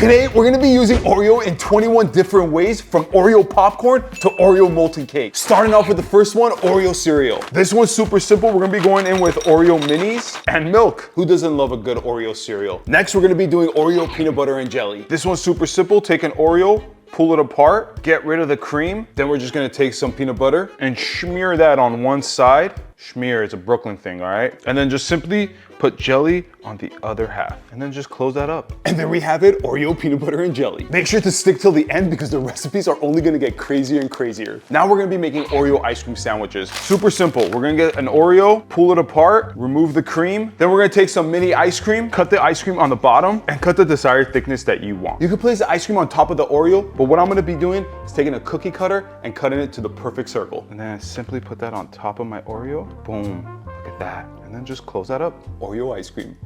Today, we're gonna be using Oreo in 21 different ways, from Oreo popcorn to Oreo molten cake. Starting off with the first one, Oreo cereal. This one's super simple. We're gonna be going in with Oreo minis and milk. Who doesn't love a good Oreo cereal? Next, we're gonna be doing Oreo peanut butter and jelly. This one's super simple. Take an Oreo, pull it apart, get rid of the cream. Then we're just gonna take some peanut butter and smear that on one side. Smear is a Brooklyn thing, all right? And then just simply put jelly on the other half and then just close that up. And there we have it, Oreo peanut butter and jelly. Make sure to stick till the end because the recipes are only gonna get crazier and crazier. Now we're gonna be making Oreo ice cream sandwiches. Super simple. We're gonna get an Oreo, pull it apart, remove the cream. Then we're gonna take some mini ice cream, cut the ice cream on the bottom and cut the desired thickness that you want. You can place the ice cream on top of the Oreo, but what I'm gonna be doing is taking a cookie cutter and cutting it to the perfect circle. And then I simply put that on top of my Oreo. Boom, look at that. And then just close that up. Oreo ice cream.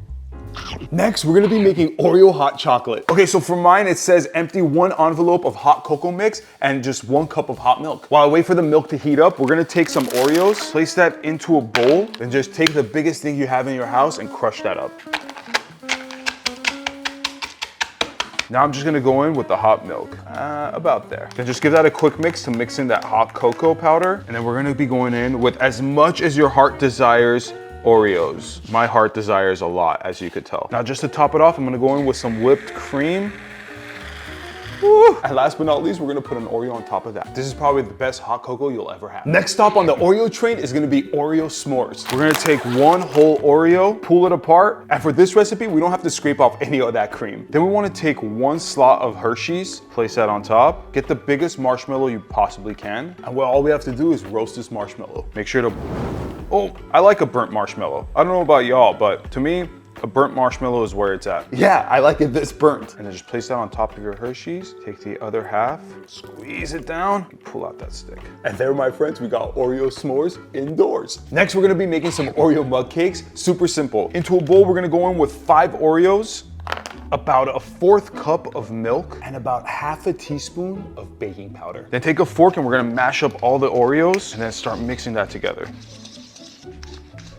Next, we're gonna be making Oreo hot chocolate. Okay, so for mine, it says empty 1 envelope of hot cocoa mix and just 1 cup of hot milk. While I wait for the milk to heat up, we're gonna take some Oreos, place that into a bowl, and just take the biggest thing you have in your house and crush that up. Now I'm just gonna go in with the hot milk, about there. Then just give that a quick mix to mix in that hot cocoa powder. And then we're gonna be going in with as much as your heart desires Oreos. My heart desires a lot, as you could tell. Now just to top it off, I'm gonna go in with some whipped cream. Woo. And last but not least, we're gonna put an Oreo on top of that. This is probably the best hot cocoa you'll ever have. Next stop on the Oreo train is gonna be Oreo s'mores. We're gonna take 1 whole Oreo, pull it apart, and for this recipe, we don't have to scrape off any of that cream. Then we wanna take 1 slot of Hershey's, place that on top, get the biggest marshmallow you possibly can, and all we have to do is roast this marshmallow. Make sure to, oh, I like a burnt marshmallow. I don't know about y'all, but to me, a burnt marshmallow is where it's at. Yeah, I like it this burnt. And then just place that on top of your Hershey's. Take the other half, squeeze it down, and pull out that stick. And there, my friends, we got Oreo s'mores indoors. Next, we're gonna be making some Oreo mug cakes. Super simple. Into a bowl, we're gonna go in with 5 Oreos, about a 1/4 cup of milk, and about ½ a teaspoon of baking powder. Then take a fork and we're gonna mash up all the Oreos and then start mixing that together.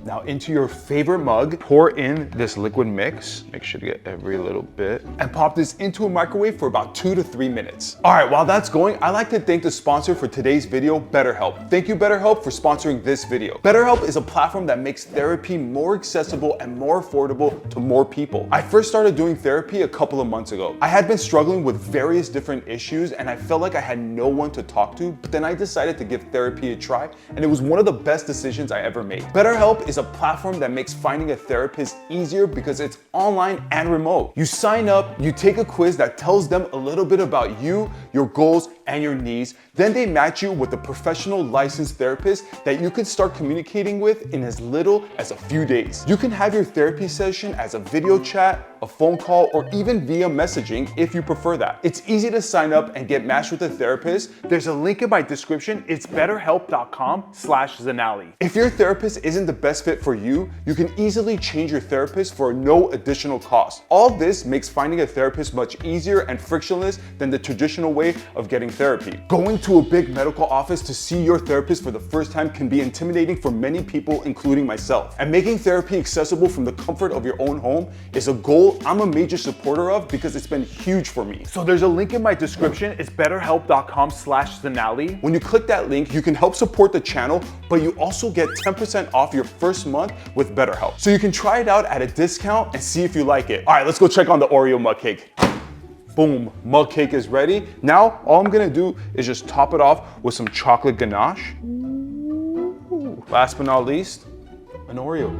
Now into your favorite mug, pour in this liquid mix. Make sure to get every little bit. And pop this into a microwave for about 2 to 3 minutes. All right, while that's going, I'd like to thank the sponsor for today's video, BetterHelp. Thank you, BetterHelp, for sponsoring this video. BetterHelp is a platform that makes therapy more accessible and more affordable to more people. I first started doing therapy a couple of months ago. I had been struggling with various different issues and I felt like I had no one to talk to, but then I decided to give therapy a try and it was one of the best decisions I ever made. BetterHelp is a platform that makes finding a therapist easier because it's online and remote. You sign up, you take a quiz that tells them a little bit about you, your goals, and your needs. Then they match you with a professional licensed therapist that you can start communicating with in as little as a few days. You can have your therapy session as a video chat, a phone call, or even via messaging if you prefer that. It's easy to sign up and get matched with a therapist. There's a link in my description. It's betterhelp.com/Zeinali. If your therapist isn't the best fit for you, you can easily change your therapist for no additional cost. All this makes finding a therapist much easier and frictionless than the traditional way of getting therapy. Going to a big medical office to see your therapist for the first time can be intimidating for many people, including myself. And making therapy accessible from the comfort of your own home is a goal I'm a major supporter of because it's been huge for me. So there's a link in my description. It's betterhelp.com/Zeinali. When you click that link, you can help support the channel, but you also get 10% off your first month with BetterHelp. So you can try it out at a discount and see if you like it. All right, let's go check on the Oreo mug cake. Boom, mug cake is ready. Now, all I'm gonna do is just top it off with some chocolate ganache. Ooh. Last but not least, an Oreo.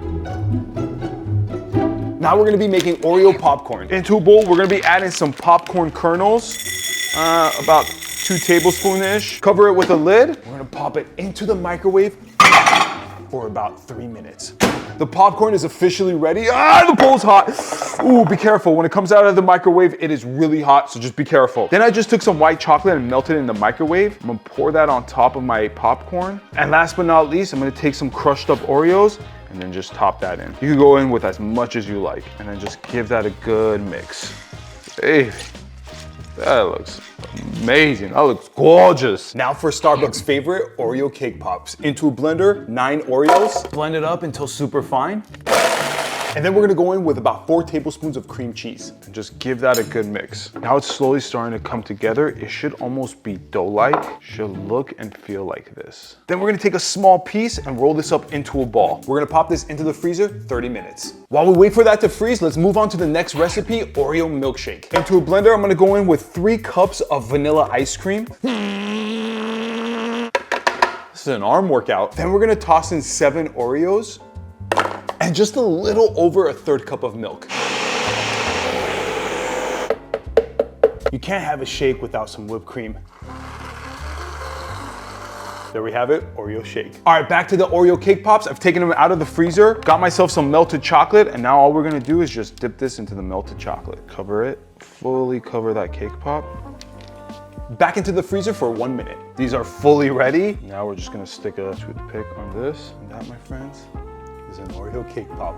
Now we're gonna be making Oreo popcorn. Into a bowl, we're gonna be adding some popcorn kernels, about 2 tablespoons-ish. Cover it with a lid. We're gonna pop it into the microwave for about 3 minutes. The popcorn is officially ready. The bowl's hot. Ooh, be careful. When it comes out of the microwave, it is really hot, so just be careful. Then I just took some white chocolate and melted it in the microwave. I'm gonna pour that on top of my popcorn. And last but not least, I'm gonna take some crushed up Oreos and then just top that in. You can go in with as much as you like and then just give that a good mix. Hey, that looks amazing. That looks gorgeous. Now for Starbucks' favorite, Oreo cake pops. Into a blender, 9 Oreos. Blend it up until super fine. And then we're gonna go in with about 4 tablespoons of cream cheese and just give that a good mix. Now it's slowly starting to come together. It should almost be dough-like. Should look and feel like this. Then we're gonna take a small piece and roll this up into a ball. We're gonna pop this into the freezer 30 minutes. While we wait for that to freeze, let's move on to the next recipe, Oreo milkshake. Into a blender, I'm gonna go in with 3 cups of vanilla ice cream. This is an arm workout. Then we're gonna toss in 7 Oreos and just a little over a 1/3 cup of milk. You can't have a shake without some whipped cream. There we have it, Oreo shake. All right, back to the Oreo cake pops. I've taken them out of the freezer, got myself some melted chocolate, and now all we're gonna do is just dip this into the melted chocolate. Cover it, fully cover that cake pop. Back into the freezer for 1 minute. These are fully ready. Now we're just gonna stick a toothpick on this. And that, my friends, is an Oreo cake pop.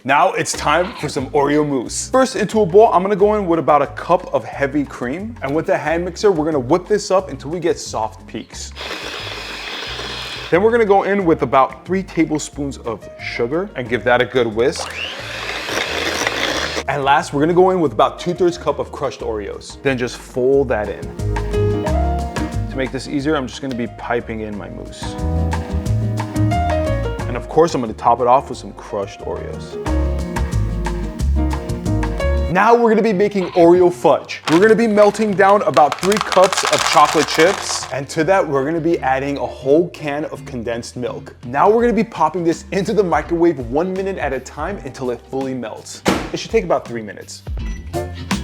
Now it's time for some Oreo mousse. First, into a bowl, I'm gonna go in with about a cup of heavy cream. And with the hand mixer, we're gonna whip this up until we get soft peaks. Then we're gonna go in with about 3 tablespoons of sugar and give that a good whisk. And last, we're gonna go in with about 2/3 cup of crushed Oreos. Then just fold that in. To make this easier, I'm just gonna be piping in my mousse. And of course, I'm gonna top it off with some crushed Oreos. Now we're gonna be making Oreo fudge. We're gonna be melting down about 3 cups of chocolate chips. And to that, we're gonna be adding a whole can of condensed milk. Now we're gonna be popping this into the microwave 1 minute at a time until it fully melts. It should take about 3 minutes.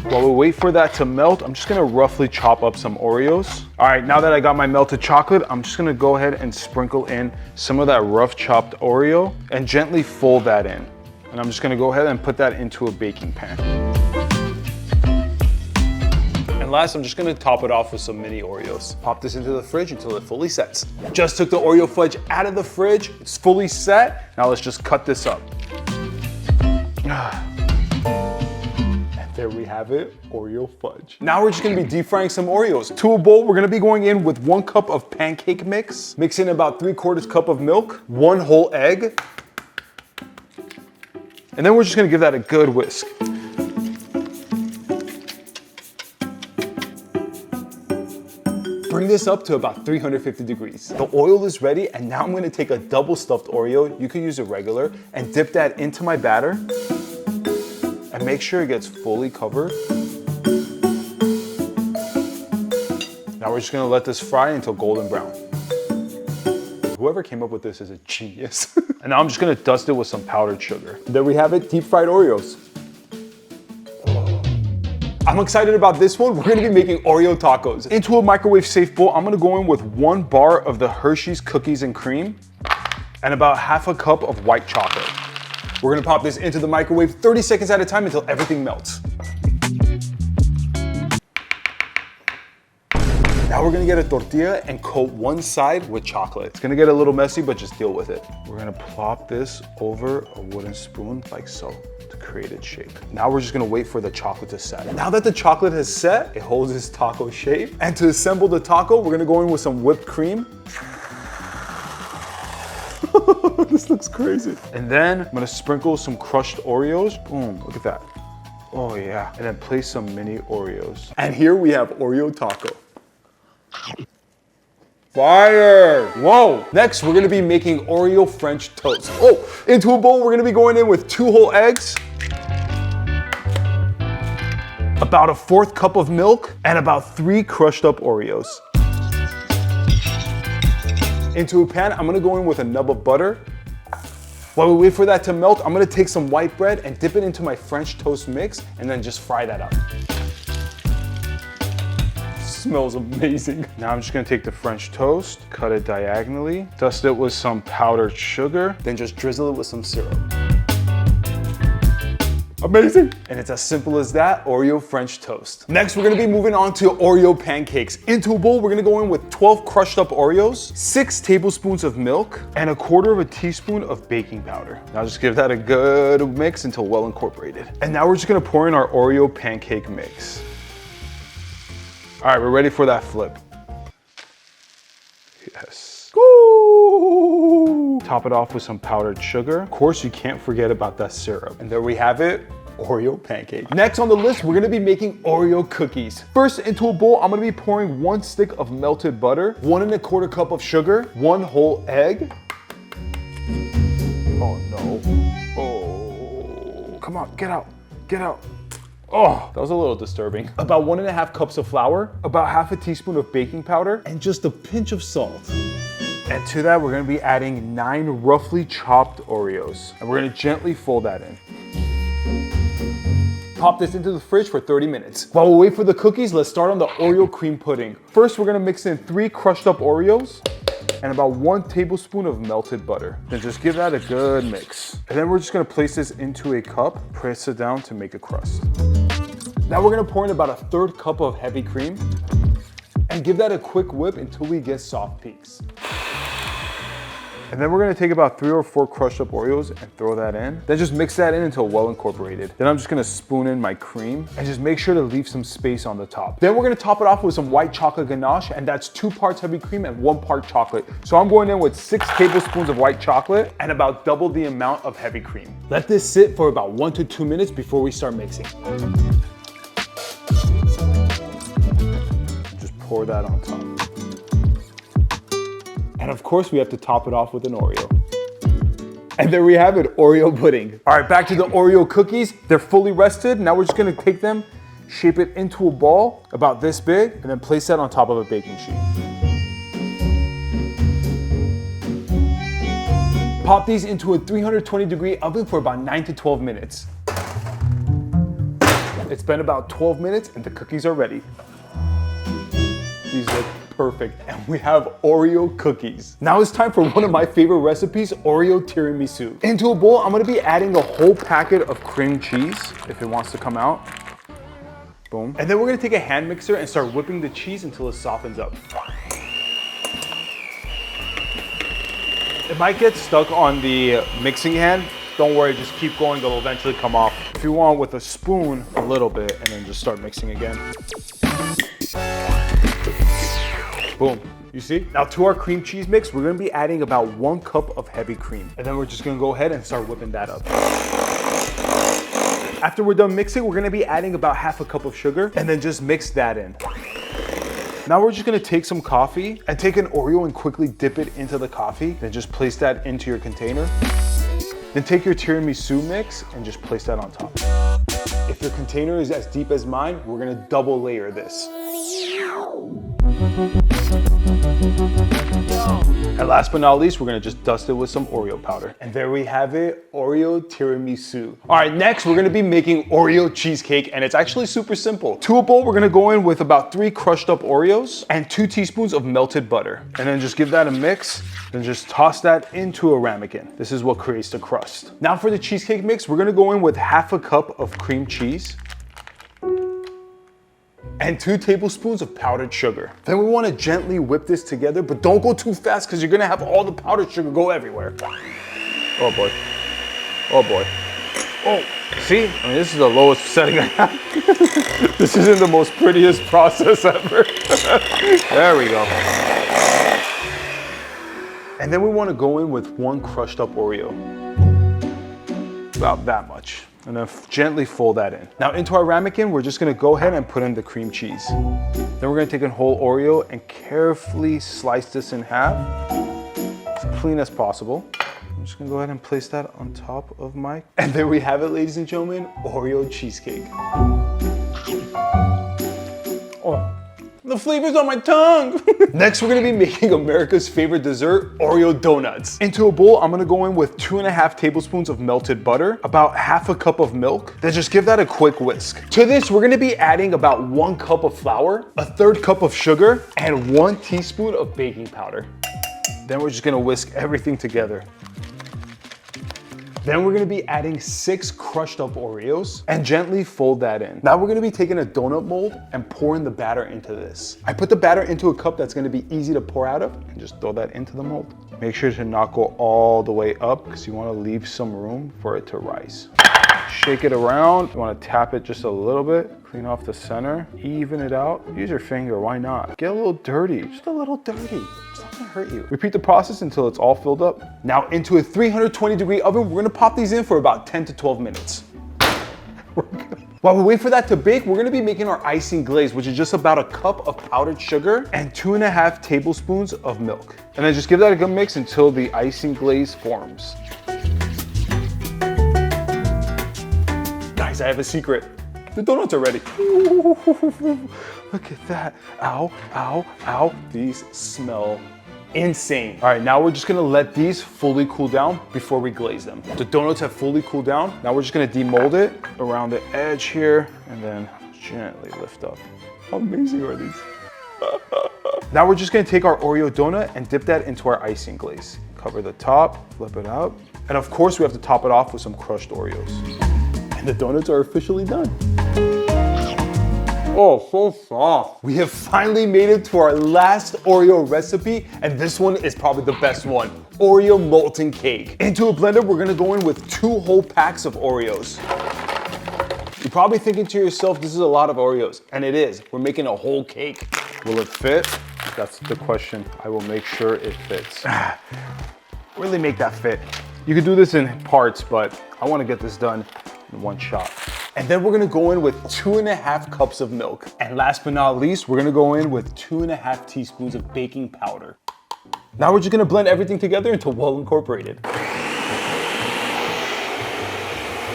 While we wait for that to melt, I'm just gonna roughly chop up some Oreos. All right, now that I got my melted chocolate, I'm just gonna go ahead and sprinkle in some of that rough chopped Oreo and gently fold that in. And I'm just gonna go ahead and put that into a baking pan. And last, I'm just gonna top it off with some mini Oreos. Pop this into the fridge until it fully sets. Just took the Oreo fudge out of the fridge. It's fully set. Now let's just cut this up. There we have it, Oreo fudge. Now we're just gonna be deep frying some Oreos. To a bowl, we're gonna be going in with 1 cup of pancake mix, mix in about 3/4 cup of milk, 1 whole egg, and then we're just gonna give that a good whisk. Bring this up to about 350 degrees. The oil is ready, and now I'm gonna take a double stuffed Oreo, you could use a regular, and dip that into my batter. And make sure it gets fully covered. Now we're just gonna let this fry until golden brown. Whoever came up with this is a genius. And now I'm just gonna dust it with some powdered sugar. There we have it, deep fried Oreos. I'm excited about this one. We're gonna be making Oreo tacos. Into a microwave safe bowl, I'm gonna go in with 1 bar of the Hershey's cookies and cream and about half a cup of white chocolate. We're gonna pop this into the microwave 30 seconds at a time until everything melts. Now we're gonna get a tortilla and coat one side with chocolate. It's gonna get a little messy, but just deal with it. We're gonna plop this over a wooden spoon like so to create its shape. Now we're just gonna wait for the chocolate to set. Now that the chocolate has set, it holds its taco shape. And to assemble the taco, we're gonna go in with some whipped cream. This looks crazy. And then I'm gonna sprinkle some crushed Oreos. Boom, look at that. Oh yeah. And then place some mini Oreos. And here we have Oreo taco. Fire! Whoa! Next, we're gonna be making Oreo French toast. Oh, into a bowl, we're gonna be going in with 2 whole eggs, about a 1/4 cup of milk, and about 3 crushed up Oreos. Into a pan, I'm gonna go in with a nub of butter. While we wait for that to melt, I'm gonna take some white bread and dip it into my French toast mix and then just fry that up. Smells amazing. Now I'm just gonna take the French toast, cut it diagonally, dust it with some powdered sugar, then just drizzle it with some syrup. Amazing. And it's as simple as that, Oreo French toast. Next, we're gonna be moving on to Oreo pancakes. Into a bowl, we're gonna go in with 12 crushed up Oreos, 6 tablespoons of milk, and 1/4 teaspoon of baking powder. Now just give that a good mix until well incorporated. And now we're just gonna pour in our Oreo pancake mix. All right, we're ready for that flip. Yes. Ooh. Top it off with some powdered sugar. Of course, you can't forget about that syrup. And there we have it. Oreo pancake. Next on the list, we're gonna be making Oreo cookies. First, into a bowl, I'm gonna be pouring 1 stick of melted butter, 1 1/4 cup of sugar, 1 whole egg. Oh no. Oh, come on, get out, get out. Oh, that was a little disturbing. About 1 1/2 cups of flour, about 1/2 teaspoon of baking powder, and just a pinch of salt. And to that, we're gonna be adding 9 roughly chopped Oreos. And we're gonna gently fold that in. Pop this into the fridge for 30 minutes. While we wait for the cookies, let's start on the Oreo cream pudding. First, we're gonna mix in 3 crushed up Oreos and about 1 tablespoon of melted butter. Then just give that a good mix. And then we're just gonna place this into a cup, press it down to make a crust. Now we're gonna pour in about 1/3 cup of heavy cream and give that a quick whip until we get soft peaks. And then we're gonna take about 3 or 4 crushed up Oreos and throw that in. Then just mix that in until well incorporated. Then I'm just gonna spoon in my cream and just make sure to leave some space on the top. Then we're gonna top it off with some white chocolate ganache, and that's 2 parts heavy cream and 1 part chocolate. So I'm going in with 6 tablespoons of white chocolate and about double the amount of heavy cream. Let this sit for about 1 to 2 minutes before we start mixing. Just pour that on top. And of course, we have to top it off with an Oreo. And there we have it, Oreo pudding. All right, back to the Oreo cookies. They're fully rested. Now we're just gonna take them, shape it into a ball about this big, and then place that on top of a baking sheet. Pop these into a 320-degree oven for about 9 to 12 minutes. It's been about 12 minutes and the cookies are ready. These look perfect, and we have Oreo cookies. Now it's time for one of my favorite recipes, Oreo tiramisu. Into a bowl, I'm gonna be adding a whole packet of cream cheese, if it wants to come out. Boom. And then we're gonna take a hand mixer and start whipping the cheese until it softens up. It might get stuck on the mixing hand. Don't worry, just keep going, it'll eventually come off. If you want, with a spoon, a little bit, and then just start mixing again. Boom, you see? Now to our cream cheese mix, we're gonna be adding about 1 cup of heavy cream. And then we're just gonna go ahead and start whipping that up. After we're done mixing, we're gonna be adding about 1/2 cup of sugar and then just mix that in. Now we're just gonna take some coffee and take an Oreo and quickly dip it into the coffee. Then just place that into your container. Then take your tiramisu mix and just place that on top. If your container is as deep as mine, we're gonna double layer this. And last but not least, we're gonna just dust it with some Oreo powder. And there we have it, Oreo tiramisu. All right, next we're gonna be making Oreo cheesecake, and it's actually super simple. To a bowl, we're gonna go in with about 3 crushed up Oreos and 2 teaspoons of melted butter. And then just give that a mix, then just toss that into a ramekin. This is what creates the crust. Now for the cheesecake mix, we're gonna go in with 1/2 cup of cream cheese and 2 tablespoons of powdered sugar. Then we wanna gently whip this together, but don't go too fast because you're gonna have all the powdered sugar go everywhere. Oh boy, oh boy. Oh, see, I mean, this is the lowest setting I have. This isn't the most prettiest process ever. There we go. And then we wanna go in with 1 crushed up Oreo. About that much. And then gently fold that in. Now into our ramekin, we're just gonna go ahead and put in the cream cheese. Then we're gonna take a whole Oreo and carefully slice this in half, as clean as possible. I'm just gonna go ahead and place that on top of my, and there we have it, ladies and gentlemen, Oreo cheesecake. Oh. The flavor's on my tongue. Next, we're gonna be making America's favorite dessert, Oreo donuts. Into a bowl, I'm gonna go in with 2.5 tablespoons of melted butter, about 1/2 cup of milk, then just give that a quick whisk. To this, we're gonna be adding about 1 cup of flour, 1/3 cup of sugar, and 1 teaspoon of baking powder. Then we're just gonna whisk everything together. Then we're gonna be adding 6 crushed up Oreos and gently fold that in. Now we're gonna be taking a donut mold and pouring the batter into this. I put the batter into a cup that's gonna be easy to pour out of and just throw that into the mold. Make sure to not go all the way up because you wanna leave some room for it to rise. Shake it around. You wanna tap it just a little bit. Clean off the center, even it out. Use your finger, why not? Get a little dirty, just a little dirty. Just gonna hurt you. Repeat the process until it's all filled up. Now into a 320-degree oven, we're gonna pop these in for about 10 to 12 minutes. While we wait for that to bake, we're gonna be making our icing glaze, which is just about a cup of powdered sugar and 2.5 tablespoons of milk. And then just give that a good mix until the icing glaze forms. Guys, I have a secret. The donuts are ready. Ooh, look at that. Ow, ow, ow. These smell insane. All right, now we're just gonna let these fully cool down before we glaze them. The donuts have fully cooled down. Now we're just gonna demold it around the edge here and then gently lift up. How amazing are these? Now we're just gonna take our Oreo donut and dip that into our icing glaze. Cover the top, flip it out. And of course we have to top it off with some crushed Oreos. And the donuts are officially done. Oh, so soft. We have finally made it to our last Oreo recipe, and this one is probably the best one. Oreo molten cake. Into a blender, we're gonna go in with 2 whole packs of Oreos. You're probably thinking to yourself, this is a lot of Oreos, and it is. We're making a whole cake. Will it fit? That's the question. I will make sure it fits. Really make that fit. You could do this in parts, but I wanna get this done in one shot. And then we're gonna go in with 2.5 cups of milk. And last but not least, we're gonna go in with 2.5 teaspoons of baking powder. Now we're just gonna blend everything together until well incorporated.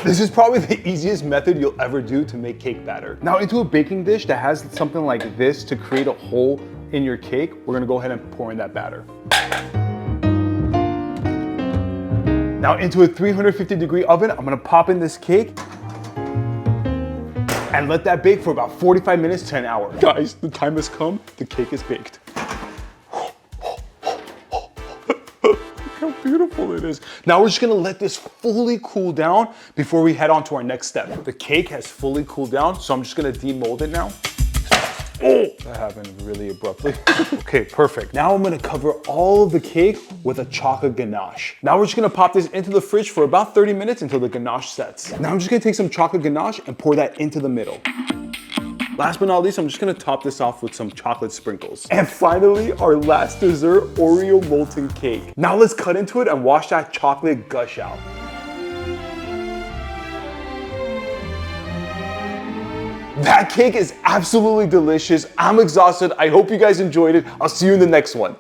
This is probably the easiest method you'll ever do to make cake batter. Now into a baking dish that has something like this to create a hole in your cake, we're gonna go ahead and pour in that batter. Now into a 350-degree oven, I'm gonna pop in this cake and let that bake for about 45 minutes to an hour. Guys, the time has come. The cake is baked. Look how beautiful it is. Now we're just gonna let this fully cool down before we head on to our next step. The cake has fully cooled down, so I'm just gonna demold it now. Oh, that happened really abruptly. Okay, perfect. Now I'm gonna cover all of the cake with a chocolate ganache. Now we're just gonna pop this into the fridge for about 30 minutes until the ganache sets. Now I'm just gonna take some chocolate ganache and pour that into the middle. Last but not least, I'm just gonna top this off with some chocolate sprinkles. And finally, our last dessert, Oreo molten cake. Now let's cut into it and watch that chocolate gush out. That cake is absolutely delicious. I'm exhausted. I hope you guys enjoyed it. I'll see you in the next one.